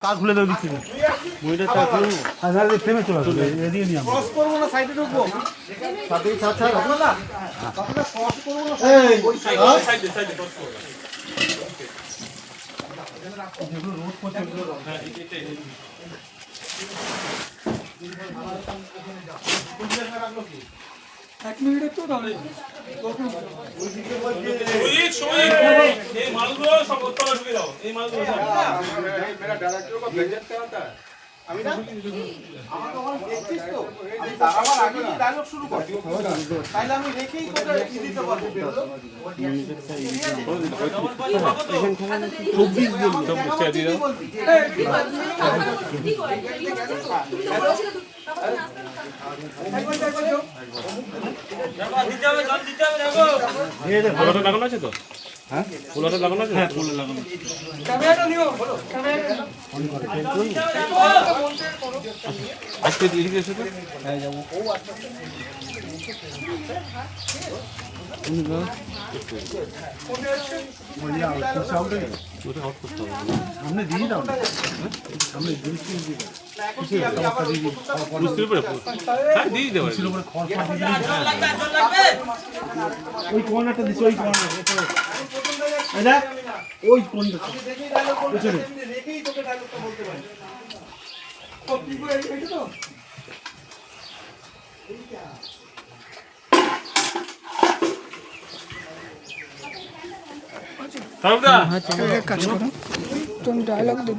কার খুলে দেবো দিচ্ছি না বইটা তা খুলবো আর ফ্রেমে চলে আসবে এদিকে নিয়ে ক্রস করবো না সাইডে ঢুকবো সাথে সাথে আপনারা আপনারা ক্রস করবো না এই সাইডে সাইডে ক্রস করবো যেগুলো রোড করতে এগুলো হ্যাঁ এটাই এক মিনিট একটু তাহলে ওই সময় এই মালগুলো সব উত্তর ঢুকে দাও এই মালগুলো সব मेरा डायरेक्टर को बजट क्या होता है আমি না আমার তো ওখানে দেখছিস তো আমি দাঁড়াবার আগে কি ডায়লগ শুরু কর তাহলে আমি রেখেই তোকে কি দিতে পারবো বেরোলো এখানে 24 দিন তো বুঝতে দিয়ে দাও ফুলটা লাগানো আছে তো হ্যাঁ ফুলটা লাগানো আছে হ্যাঁ ফুল লাগানো ক্যামেরাটা নিও ক্যামেরা অন করে আজকে দিয়ে দিয়েছো তো হ্যাঁ যাব ও আচ্ছা সামনে দিয়ে দাও সামনে ওই কর্নারটা দিচ্ছি ওই কর্নার ওই কোনটা রেখেই তোকে ডায়লগটা বলতে পারি কাজ করো তুমি ডায়লগ দেবে